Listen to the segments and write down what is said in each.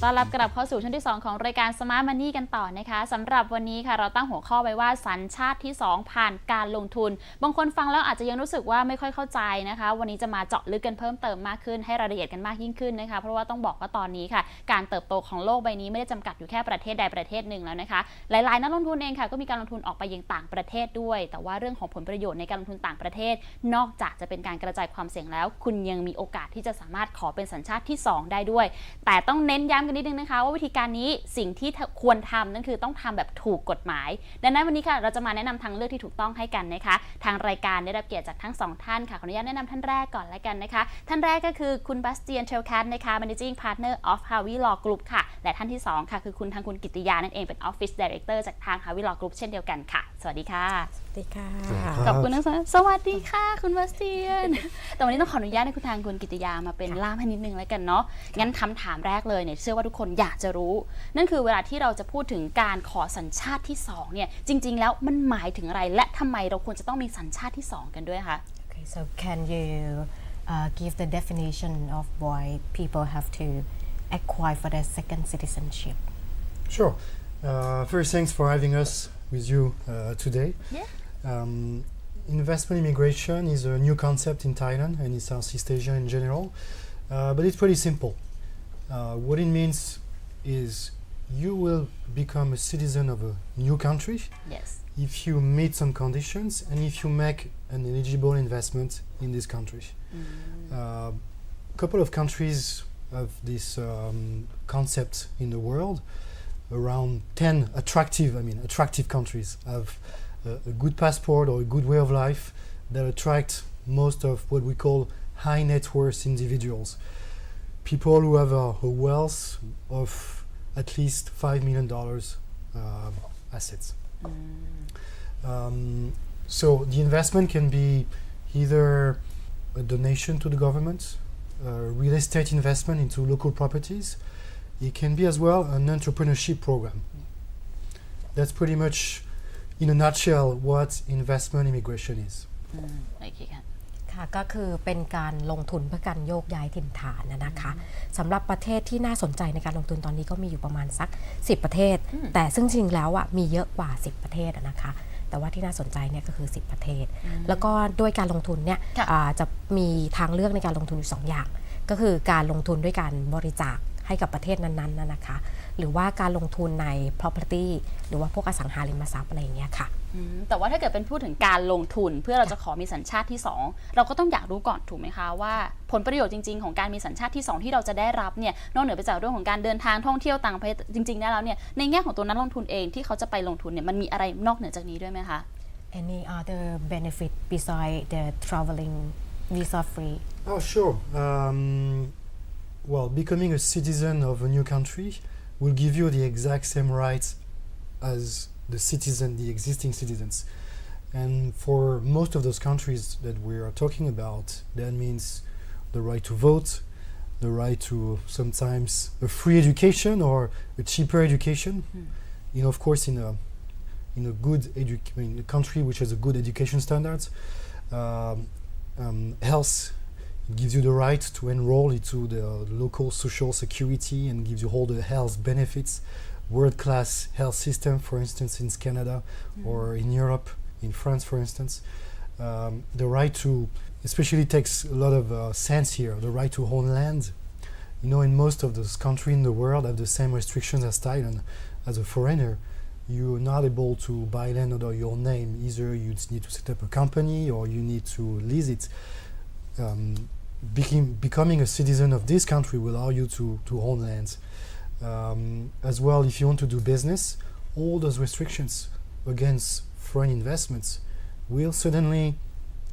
ต้อนรับกลับเข้าสู่ช่วงที่2ของรายการ Smart Money กันต่อนะคะสำหรับวันนี้ค่ะเราตั้งหัวข้อไว้ว่าสัญชาติที่2ผ่านการลงทุนบางคนฟังแล้วอาจจะยังรู้สึกว่าไม่ค่อยเข้าใจนะคะวันนี้จะมาเจาะลึกกันเพิ่มเติมมากขึ้นให้รายละเอียดกันมากยิ่งขึ้นนะคะเพราะว่าต้องบอกว่าตอนนี้ค่ะการเติบโตของโลกใบนี้ไม่ได้จำกัดอยู่แค่ประเทศใดประเทศหนึ่งแล้วนะคะหลายๆนักลงทุนเองค่ะก็มีการลงทุนออกไปยังต่างประเทศด้วยแต่ว่าเรื่องของผลประโยชน์ในการลงทุนต่างประเทศนอกจากจะเป็นการกระจายความเสี่ยงแล้วคุณยังมีโอกาสที่จะสามารถขอเป็นสัญชาติที่2ได้ด้วยแต่ต้องเน้นย้ำกันนิดนึงนะคะว่าวิธีการนี้สิ่งที่ควรทำนั่นคือต้องทำแบบถูกกฎหมายดังนั้นวันนี้ค่ะเราจะมาแนะนำทางเลือกที่ถูกต้องให้กันนะคะทางรายการได้รับเกียรติจากทั้ง2ท่านค่ะขออนุญาตแนะนำท่านแรกก่อนแล้วกันนะคะท่านแรกก็คือคุณ Bastien Trelcat นะคะ Managing Partner of Harvey Law Group ค่ะและท่านที่2ค่ะคือคุณกิตติยานั่นเองเป็น Office Director จากทาง Harvey Law Group เช่นเดียวกันค่ะสวัสดีค่ะสวัสดีค่ะขอบคุณทั้งสองสวัสดีค่ะคุณบาสเตียนแต่วันนี้ต้องขออนุญาตให้คุณกิตติยามาเป็นล่ามให้นิดนึงแล้วกันเนาะงั้นคำถามแรกเลยเนี่ยเชื่อว่าทุกคนอยากจะรู้นั่นคือเวลาที่เราจะพูดถึงการขอสัญชาติที่2เนี่ยจริงๆแล้วมันหมายถึงอะไรและทำไมเราควรจะต้องมีสัญชาติที่2กันด้วยคะ Okay, so can you give the definition of why people have to acquire for their second citizenship? Sure. First, thanks for having us with you today. Yeah. Investment immigration is a new concept in Thailand and in Southeast Asia in general, but it's pretty simple. What it means is you will become a citizen of a new country if you meet some conditions and if you make an eligible investment in this country. A couple of countries have this concept in the world. Around 10 attractive countries have a good passport or a good way of life that attract most of what we call high net worth individuals. People who have a wealth of at least $5 million assets. So the investment can be either a donation to the government, real estate investment into local properties. It can be as well an entrepreneurship program. That's pretty much in a nutshell what investment immigration is. ค่ะก็คือเป็นการลงทุนเพื่อการโยกย้ายถิ่นฐานนะคะสำหรับประเทศที่น่าสนใจในการลงทุนตอนนี้ก็มีอยู่ประมาณสัก10ประเทศแต่ซึ่งจริงแล้วมีเยอะกว่า10ประเทศนะคะแต่ว่าที่น่าสนใจเนี่ยก็คือ10ประเทศแล้วก็ด้วยการลงทุนเนี่ยจะมีทางเลือกในการลงทุนอยู่2อย่างก็คือการลงทุนด้วยการบริจาคให้กับประเทศนั้นๆนะคะหรือว่าการลงทุนใน property หรือว่าพวกอสังหาริมทรัพย์อะไรอย่างเงี้ยค่ะแต่ว่าถ้าเกิดเป็นพูดถึงการลงทุนเพื่อเราจะขอมีสัญชาติที่2เราก็ต้องอยากรู้ก่อนถูกไหมคะว่าผลประโยชน์จริงๆของการมีสัญชาติที่2ที่เราจะได้รับเนี่ยนอกเหนือไปจากเรื่องของการเดินทางท่องเที่ยวต่างประเทศจริงๆแล้วเนี่ยในแง่ของตัวนักลงทุนเองที่เขาจะไปลงทุนเนี่ยมันมีอะไรนอกเหนือจากนี้ด้วยไหมคะ Any other benefit beside the traveling visa free? Oh, sure. Well, becoming a citizen of a new country will give you the exact same rights as the existing citizens. And for most of those countries that we are talking about, that means the right to vote, the right to sometimes a free education or a cheaper education. Of course, in a good a country which has a good education standards, health. It gives you the right to enroll into the local social security and gives you all the health benefits. World-class health system, for instance, in Canada or in Europe, in France, for instance. The right to, especially takes a lot of sense here, the right to own land. In most of those countries in the world have the same restrictions as Thailand. As a foreigner, you're not able to buy land under your name. Either you need to set up a company or you need to lease it. Becoming a citizen of this country will allow you to own lands. As well, if you want to do business, all those restrictions against foreign investments will suddenly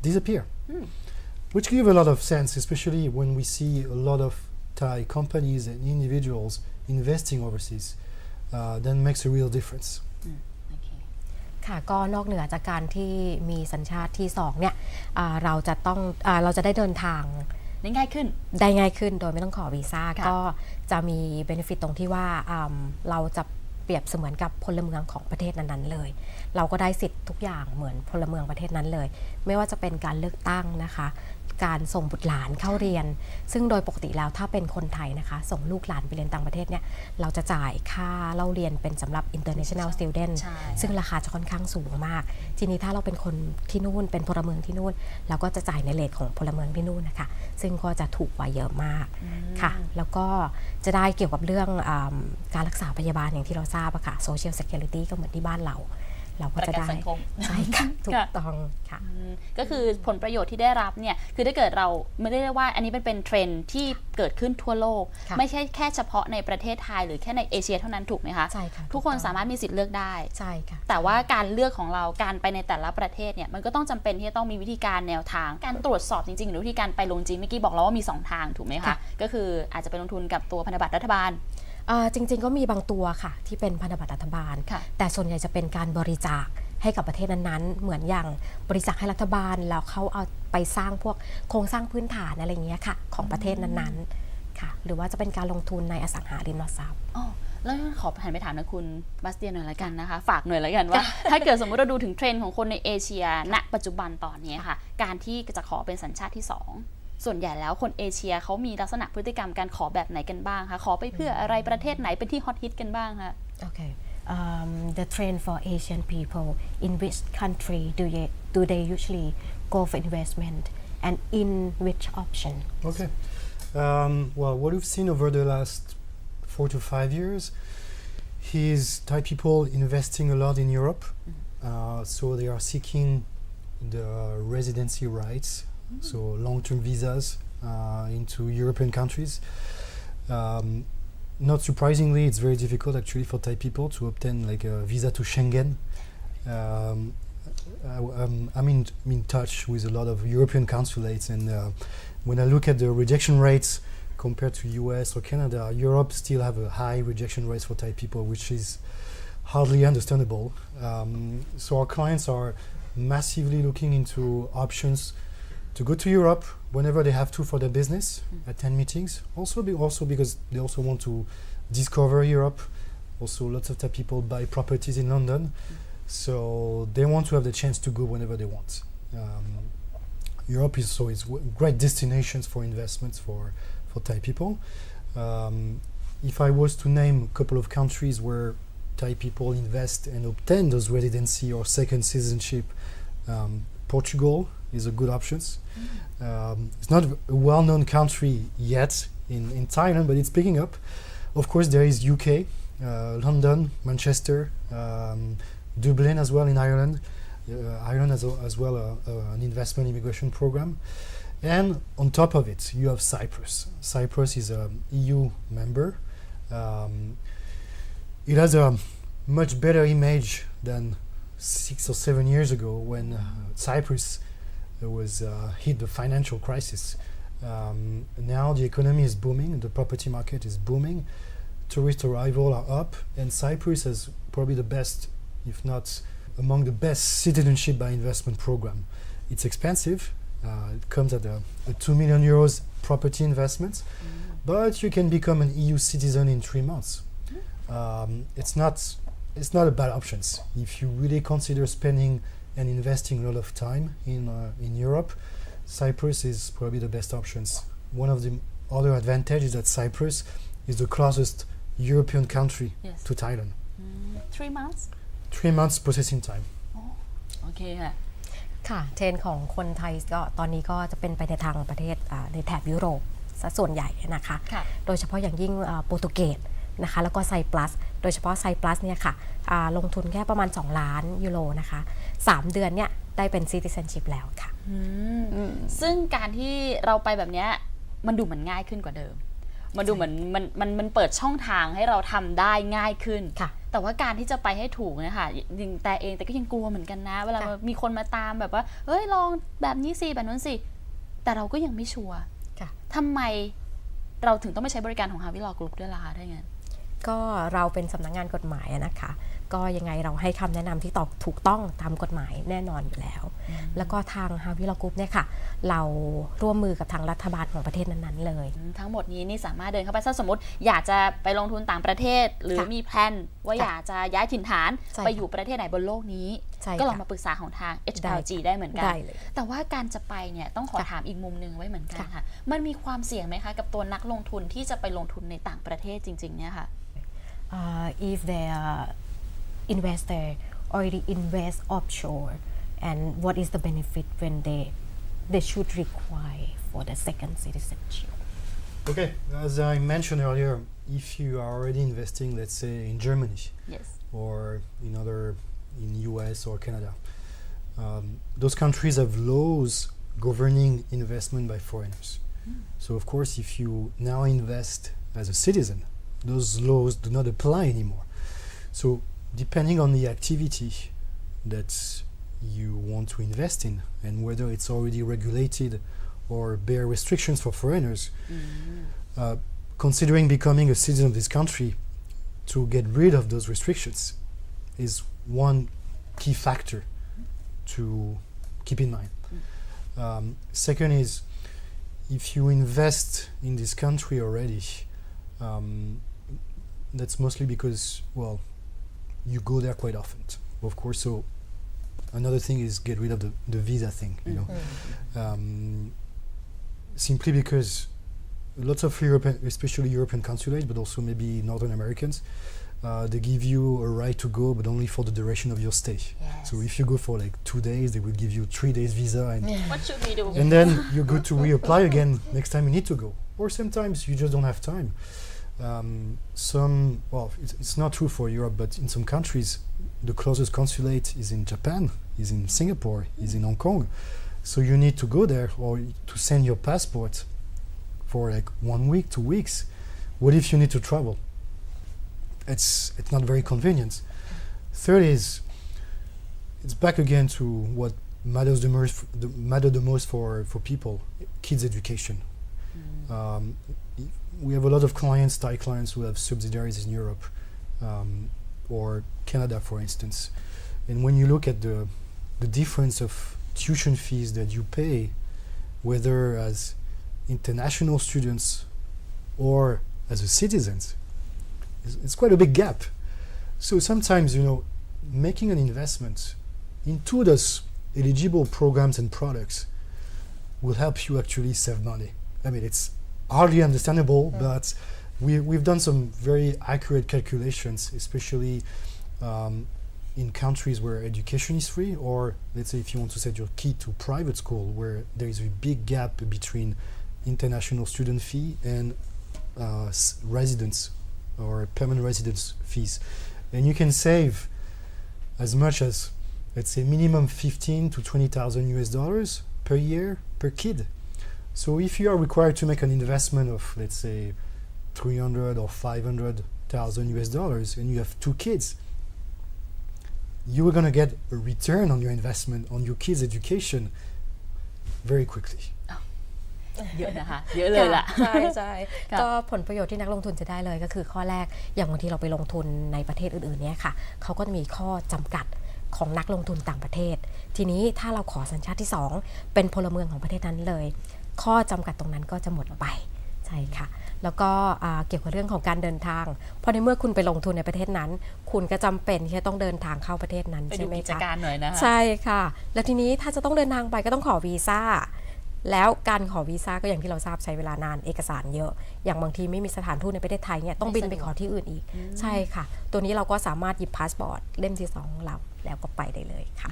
disappear, which give a lot of sense, especially when we see a lot of Thai companies and individuals investing overseas. That makes a real difference. ค่ะก็นอกเหนือจากการที่มีสัญชาติที่2เนี่ยเราจะได้เดินทางได้ง่ายขึ้นโดยไม่ต้องขอวีซ่าก็จะมีเบเนฟิตตรงที่ว่าเราจะเปรียบเสมือนกับพลเมืองของประเทศนั้นๆเลย เราก็ได้สิทธิ์ทุกอย่างเหมือนพลเมืองประเทศนั้นเลยไม่ว่าจะเป็นการเลือกตั้งนะคะการส่งบุตรหลานเข้าเรียนซึ่งโดยปกติแล้วถ้าเป็นคนไทยนะคะส่งลูกหลานไปเรียนต่างประเทศเนี่ยเราจะจ่ายค่าเล่าเรียนเป็นสำหรับ international student ซึ่งราคาจะค่อนข้างสูงมากทีนี้ถ้าเราเป็นคนที่นู่นเป็นพลเมืองที่นู่นเราก็จะจ่ายในเรทของพลเมืองที่นู่นนะคะซึ่งก็จะถูกกว่าเยอะมากค่ะแล้วก็จะได้เกี่ยวกับเรื่องการรักษาพยาบาลอย่างที่เราทราบอะค่ะ social security ก็เหมือนที่บ้านเราก็จะได้ใช่ค่ะถูกต้องค่ะก็คือผลประโยชน์ที่ได้รับเนี่ยคือถ้าเกิดเราไม่ได้เรียกว่าอันนี้เป็นเทรนด์ที่เกิดขึ้นทั่วโลกไม่ใช่แค่เฉพาะในประเทศไทยหรือแค่ในเอเชียเท่านั้นถูกไหมคะใช่ค่ะทุกคนสามารถมีสิทธิ์เลือกได้ใช่ค่ะแต่ว่าการเลือกของเราการไปในแต่ละประเทศเนี่ยมันก็ต้องจำเป็นที่จะต้องมีวิธีการแนวทางการตรวจสอบจริงๆหรือวิธีการไปลงจริงเมื่อกี้บอกแล้วว่ามี2ทางถูกไหมคะก็คืออาจจะไปลงทุนกับตัวพันธบัตรรัฐบาลจริงๆก็มีบางตัวค่ะที่เป็นพันธบัตรรัฐบาลแต่ส่วนใหญ่จะเป็นการบริจาคให้กับประเทศนั้นๆเหมือนอย่างบริจาคให้รัฐบาลแล้วเขาเอาไปสร้างพวกโครงสร้างพื้นฐานอะไรอย่างเงี้ยค่ะของประเทศนั้นๆค่ะหรือว่าจะเป็นการลงทุนในอสังหาริมทรัพย์แล้วขอหันไปถามนะคุณบาสเตียนหน่อยละกันนะคะฝากหน่อยละกันว่าถ้าเกิดสมมติเราดูถึงเทรนด์ของคนในเอเชียณปัจจุบันตอนนี้ค่ะการที่จะขอเป็นสัญชาติที่2ส่วนใหญ่แล้วคนเอเชียเขามีลักษณะพฤติกรรมการขอแบบไหนกันบ้างคะขอไปเพื่ออะไรประเทศไหนเป็นที่ฮอตฮิตกันบ้างคะโอเคthe trend for Asian people in which country do they usually go for investment and in which option? Okay. Well, what we've seen over the last 4 to 5 years is Thai people investing a lot in Europe. So they are seeking the residency rights, so long-term visas into European countries. Not surprisingly, it's very difficult actually for Thai people to obtain like a visa to Schengen. I'm in touch with a lot of European consulates, and when I look at the rejection rates compared to US or Canada, Europe still have a high rejection rates for Thai people, which is hardly understandable. So our clients are massively looking into options to go to Europe whenever they have to for their business, attend meetings. Also because they also want to discover Europe. Also, lots of Thai people buy properties in London, so they want to have the chance to go whenever they want. Europe is great destinations for investments for Thai people. If I was to name a couple of countries where Thai people invest and obtain those residency or second citizenship, Portugal is a good option. It's not a well-known country yet in Thailand, but it's picking up. Of course, there is UK, London, Manchester, Dublin as well in Ireland. Ireland has as well an investment immigration program. And on top of it, you have Cyprus. Cyprus is an EU member. It has a much better image than 6 or 7 years ago when Cyprus was hit the financial crisis. Now the economy is booming, the property market is booming, tourist arrival are up, and Cyprus is probably the best, if not among the best citizenship by investment program. It's expensive. It comes at a 2 million euros property investment, but you can become an EU citizen in 3 months. It's not a bad option. If you really consider spending and investing a lot of time in Europe, Cyprus is probably the best options. One of the other advantages is that Cyprus is the closest European country to Thailand. 3 months? 3 months processing time. โอเคค่ะค่ะเทรนด์ของคนไทยก็ตอนนี้ก็จะเป็นไปในทางประเทศในแถบยุโรปซะส่วนใหญ่นะคะโดยเฉพาะอย่างยิ่งโปรตุเกสนะคะแล้วก็ไซปรัสโดยเฉพาะไซปรัสเนี่ยค่ะลงทุนแค่ประมาณ2 ล้านยูโรนะคะ3 เดือนเนี่ยได้เป็น citizenship แล้วค่ะซึ่งการที่เราไปแบบนี้มันดูเหมือนง่ายขึ้นกว่าเดิมมันดูเหมือนมันเปิดช่องทางให้เราทำได้ง่ายขึ้นแต่ว่าการที่จะไปให้ถูกเนี่ยค่ะยิงแต่ก็ยังกลัวเหมือนกันนะเวลามีคนมาตามแบบว่าเฮ้ยลองแบบนี้สิแบบนั้นสิแต่เราก็ยังไม่ชัวร์ทำไมเราถึงต้องไปใช้บริการของ Harvey Law Group ด้วยล่ะคะถ้าอย่างนั้นก็เราเป็นสำนักงานกฎหมายนะคะ ก็ยังไงเราให้คำแนะนำที่ถูกต้องตามกฎหมายแน่นอนอยู่แล้วแล้วก็ทาง Harvey Law Group เนี่ยค่ะเราร่วมมือกับทางรัฐบาลของประเทศนั้นๆเลยทั้งหมดนี้นี่สามารถเดินเข้าไปถ้าสมมติอยากจะไปลงทุนต่างประเทศหรือมีแพลนว่าอยากจะย้ายถิ่นฐานไปอยู่ประเทศไหนบนโลกนี้ก็ลองมาปรึกษาของทาง HLG ได้เหมือนกันแต่ว่าการจะไปเนี่ยต้องขอถามอีกมุมนึงไว้เหมือนกันค่ะมันมีความเสี่ยงไหมคะกับตัวนักลงทุนที่จะไปลงทุนในต่างประเทศจริงๆเนี่ยค่ะ if the investor already invest offshore and what is the benefit when they should require for the second citizenship? Okay, as I mentioned earlier, if you are already investing, let's say in Germany, yes, or in US or Canada, those countries have laws governing investment by foreigners. So of course, if you now invest as a citizen, those laws do not apply anymore. So depending on the activity that you want to invest in and whether it's already regulated or bear restrictions for foreigners, considering becoming a citizen of this country to get rid of those restrictions is one key factor to keep in mind. Second is, if you invest in this country already, that's mostly because, well, you go there quite often, of course. So another thing is get rid of the visa thing, you know, simply because lots of European, especially European consulates, but also maybe Northern Americans, they give you a right to go, but only for the duration of your stay. Yes. So if you go for like 2 days, they will give you 3 days visa, and what should we do? And then you're good to reapply again next time you need to go. Or sometimes you just don't have time. It's not true for Europe, but in some countries, the closest consulate is in Japan, is in Singapore, is in Hong Kong. So you need to go there or to send your passport for like 1 week, 2 weeks. What if you need to travel? It's not very convenient. Third is, it's back again to what matters the most for people, kids' education. We have a lot of clients, Thai clients, who have subsidiaries in Europe or Canada, for instance. And when you look at the difference of tuition fees that you pay, whether as international students or as a citizens, it's quite a big gap. So sometimes, making an investment into those eligible programs and products will help you actually save money. I mean, it's hardly understandable, but we've done some very accurate calculations, especially in countries where education is free, or let's say if you want to send your kid to private school where there is a big gap between international student fee and residence or permanent residence fees. And you can save as much as, let's say, minimum 15 to 20,000 US dollars per year per kid. So if you are required to make an investment of, let's say, 300 or 500,000 US dollars and you have 2 kids, you are going to get a return on your investment on your kids' education very quickly. เยอะนะคะเยอะเลยล่ะ ใช่ก็ผลประโยชน์ที่นักลงทุนจะได้เลยก็คือข้อแรกอย่างบางทีเราไปลงทุนในประเทศอื่นๆเนี่ยค่ะเขาก็จะมีข้อจำกัดของนักลงทุนต่างประเทศทีนี้ถ้าเราขอสัญชาติที่2เป็นพลเมืองของประเทศนั้นเลยข้อจำกัดตรงนั้นก็จะหมดไปใช่ค่ะแล้วก็เกี่ยวกับเรื่องของการเดินทางเพราะในเมื่อคุณไปลงทุนในประเทศนั้นคุณก็จำเป็นที่จะต้องเดินทางเข้าประเทศนั้นใช่ไหมคะไปดูกิจการหน่อยนะคะใช่ค่ะแล้วทีนี้ถ้าจะต้องเดินทางไปก็ต้องขอวีซ่าแล้วการขอวีซ่าก็อย่างที่เราทราบใช้เวลานานเอกสารเยอะอย่างบางทีไม่มีสถานทูตในประเทศไทยเนี่ยต้องบินไปขอที่อื่นอีกใช่ค่ะตัวนี้เราก็สามารถหยิบพาสปอร์ตเล่มที่2ของเราแล้วก็ไปได้เลยค่ะ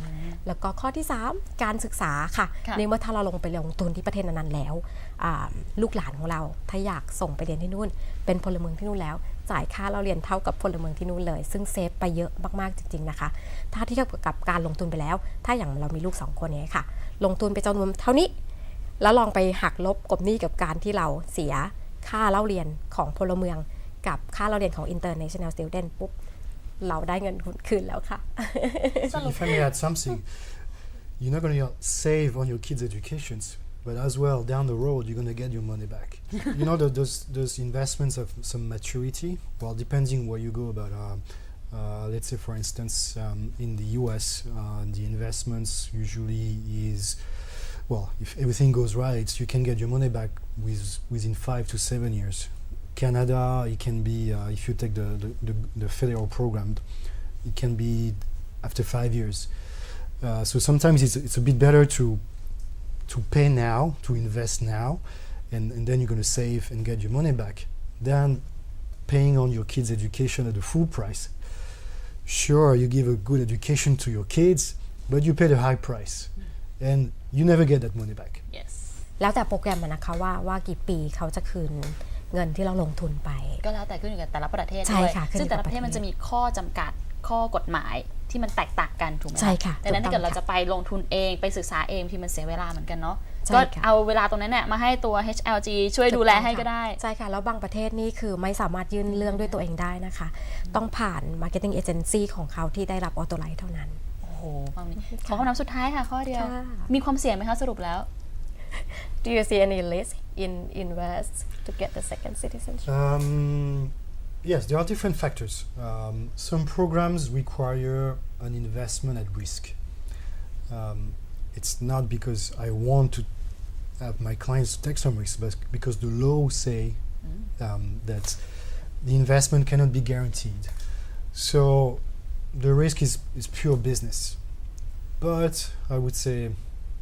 แล้วก็ข้อที่3การศึกษาค่ะในเมื่อถ้าเราลงไปลงทุนที่ประเทศนั้นๆแล้วลูกหลานของเราถ้าอยากส่งไปเรียนที่นู่นเป็นพลเมืองที่นู่นแล้วจ่ายค่าเราเรียนเท่ากับพลเมืองที่นู่นเลยซึ่งเซฟไปเยอะมากๆจริงๆนะคะถ้าเทียบกับการลงทุนไปแล้วถ้าอย่างเรามีลูก2คนเนี่ยค่ะลงทุนไปจำนวนเท่านี้แล้วลองไปหักลบกบหนี้กับการที่เราเสียค่าเล่าเรียนของพลเมืองกับค่าเล่าเรียนของ international student ปุ๊บเราได้เงินคืนแล้วค่ะ If I may add something, you're not going to save on your kids' educations, but as well down the road you're going to get your money back. Those investments have some maturity. Well, depending where you go about Let's say, for instance, in the US, the investments usually is, well, if everything goes right, you can get your money back within 5 to 7 years. Canada, it can be, if you take the federal program, it can be after 5 years. So sometimes it's a bit better to pay now, to invest now, and then you're going to save and get your money back, than paying on your kids' education at the full price. Sure, you give a good education to your kids, but you pay the high price, and you never get that money back. yes แล้วแต่โปรแกรมอะนะคะว่ากี่ปีเขาจะคืนเงินที่เราลงทุนไป ก็แล้วแต่ขึ้นอยู่กับแต่ละประเทศ ใช่ ด้วย ค่ะขึ้นอยู่ ซึ่งแต่ละ กับ ประเทศ ประเทศ มันจะมีข้อจำกัดข้อกฎหมายที่มันแตกต่างกันถูกไหม ใช่ค่ะ ดังนั้น ถู ถ้าก ต้อง เกิดเรา ค่ะ จะไปลงทุนเองไปศึกษาเองที่มันเสียเวลาเหมือนกันเนาะ ใช่ ก็ ค่ะ เอาเวลาตรงนั้นเนี่ยมาให้ตัว HLG ช่วยดูแลให้ก็ได้ ใช่ค่ะแล้วบางประเทศนี่คือไม่สามารถยื่นเรื่องด้วยตัวเองได้นะคะ ต้องผ่าน marketing agency ของเขาที่ได้รับ authorize เท่านั้น โอ้โหความนี้ขอคำถามสุดท้ายค่ะข้อเดียว ค่ะ มีความเสี่ยงไหมคะสรุปแล้ว Do you see any risk in invest to get the second citizenship? Yes, there are different factors. Some programs require an investment at risk. It's not because I want to have my clients take some risk, but because the law say that the investment cannot be guaranteed. So the risk is pure business. But I would say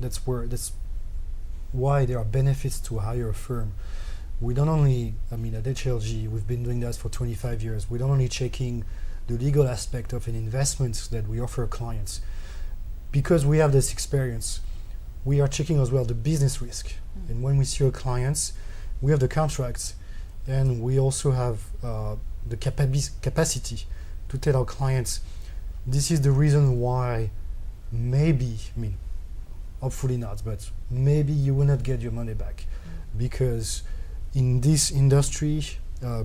that's why there are benefits to hire a firm. We don't only, at HLG, we've been doing that for 25 years. We don't only checking the legal aspect of an investment that we offer clients. Because we have this experience, we are checking as well the business risk. And when we see our clients, we have the contracts, and we also have the capacity to tell our clients, this is the reason why maybe, hopefully not, but maybe you will not get your money back. Because in this industry,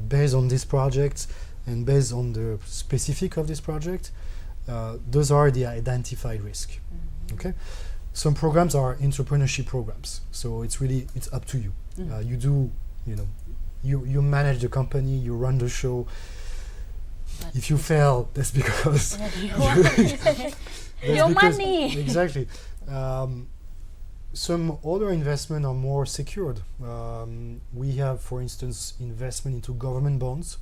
based on this project and based on the specific of this project, those are the identified risk. Okay, some programs are entrepreneurship programs, so it's up to you. You do, you manage the company, you run the show. But if you fail, that's because your money. Exactly. Some other investment are more secured. We have, for instance, investment into government bonds.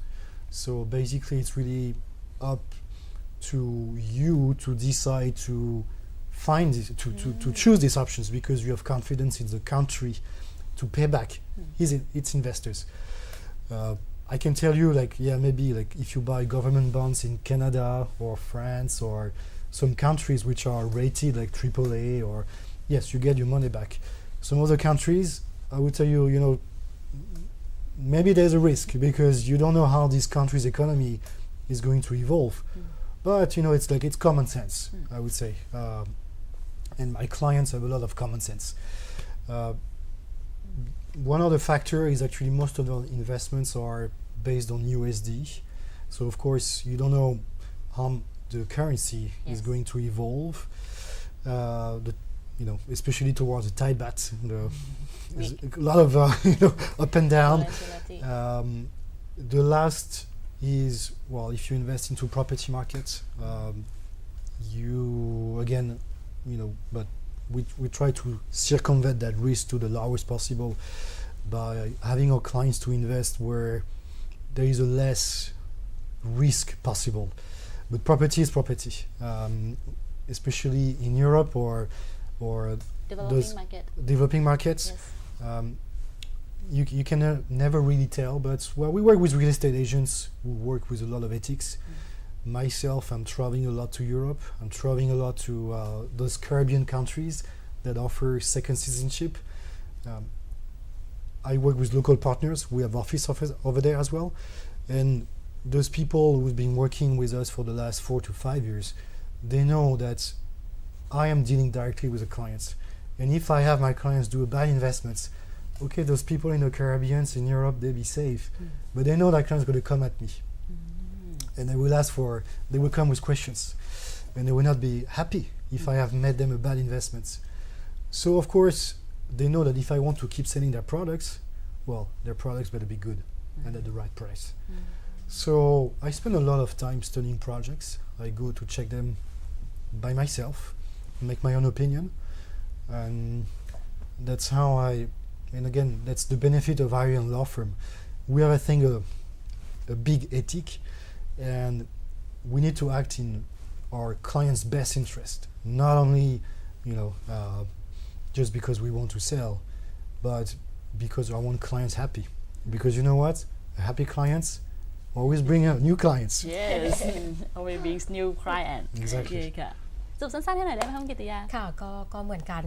So basically, it's really up to you to decide to find this, to choose these options, because you have confidence in the country to pay back its investors. I can tell you, maybe if you buy government bonds in Canada or France or some countries which are rated like AAA, or yes, you get your money back. Some other countries, I would tell you, maybe there's a risk because you don't know how this country's economy is going to evolve. But it's common sense, I would say. And my clients have a lot of common sense. One other factor is actually most of the investments are based on USD. So of course you don't know how the currency is going to evolve. Especially towards the Thai baht, there's a lot of up and down. The last is, well, if you invest into property markets, you again, but we try to circumvent that risk to the lowest possible by having our clients to invest where there is a less risk possible. But property is property, especially in Europe or developing markets. Yes. You can never really tell, but we work with real estate agents who work with a lot of ethics. Myself, I'm traveling a lot to Europe. I'm traveling a lot to those Caribbean countries that offer second citizenship. I work with local partners. We have office over there as well. And those people who've been working with us for the last 4 to 5 years, they know that I am dealing directly with the clients. And if I have my clients do bad investments, okay, those people in the Caribbean, in Europe, they'll be safe. But they know that client's going to come at me. And they will come with questions. And they will not be happy if I have made them a bad investment. So of course, they know that if I want to keep selling their products, well, their products better be good and at the right price. So I spend a lot of time studying projects. I go to check them by myself, make my own opinion, and that's how and again, that's the benefit of hiring a law firm. We have, I think, a big ethic, and we need to act in our client's best interest, not only, just because we want to sell, but because I want clients happy. Because you know what? Happy clients always bring out new clients. Yes always brings new client Exactly. ค่ะสรุปสั้นๆให้หน่อยได้ไหมคะคุณกิติยาค่ะก็เหมือนกัน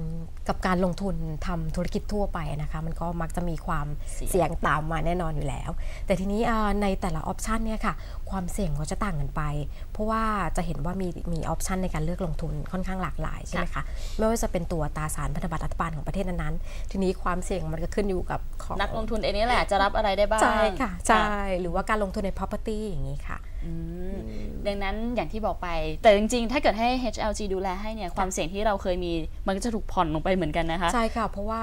กับการลงทุนทำธุรกิจทั่วไปนะคะมันก็มักจะมีความเสี่ยงตามมาแน่นอนอยู่แล้วแต่ทีนี้ในแต่ละออปชันเนี่ยค่ะความเสี่ยงก็จะต่างกันไปเพราะว่าจะเห็นว่ามีออปชันในการเลือกลงทุนค่อนข้างหลากหลายใช่ไหมคะไม่ว่าจะเป็นตัวตราสารพันธบัตรรัฐบาลของประเทศนั้นๆทีนี้ความเสี่ยงมันก็ขึ้นอยู่กับของนักลงทุนเองนี่แหละจะรับอะไรได้บ้างใช่ค่ะใช่หรือว่าการลงทุนใน property อย่างนี้ค่ะดังนั้นอย่างที่บอกไปแต่จริงๆถ้าเกิดให้ HLG ดูแลให้เนี่ยความเสี่ยงที่เราเคยมีมันก็จะถูกผ่อนลงไปเหมือนกันนะคะใช่ค่ะเพราะว่า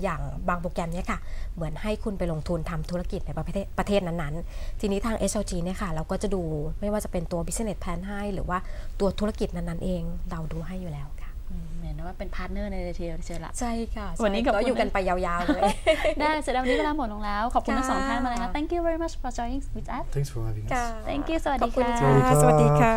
อย่างบางโปรแกรมเนี่ยค่ะเหมือนให้คุณไปลงทุนทำธุรกิจในประเทศนั้นๆทีนี้ทาง HLG เนี่ยค่ะเราก็จะดูไม่ว่าจะเป็นตัว business plan ให้หรือว่าตัวธุรกิจนั้นๆเองเราดูให้อยู่แล้วค่ะเหมือนว่าเป็นพาร์ทเนอร์ในเทียเชียวละใช่ค่ะวันนี้ก็อยู่กันไปยาวๆเลยได้เสร็จแล้ววันนี้เวลาหมดลงแล้วขอบคุณทั้งสองท่านมาเลยนะ Thank you very much for joining with us Thanks for having us. Thank you สวัสดีค่ะสวัสดีค่ะ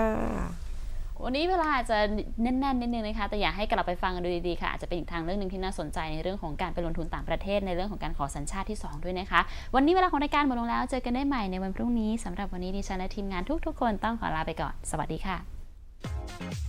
วันนี้เวลาอาจจะแน่นๆนิดนึงนะคะแต่อยากให้กลับไปฟังกันดูดีๆค่ะอาจจะเป็นอีกทางเรื่องนึงที่น่าสนใจในเรื่องของการไปลงทุนต่างประเทศในเรื่องของการขอสัญชาติที่2ด้วยนะคะวันนี้เวลาของรายการหมดลงแล้วเจอกันได้ใหม่ในวันพรุ่งนี้สำหรับวันนี้ดิฉันและทีมงานทุกๆคนต้องขอลาไปก่อนสวัสดีค่ะ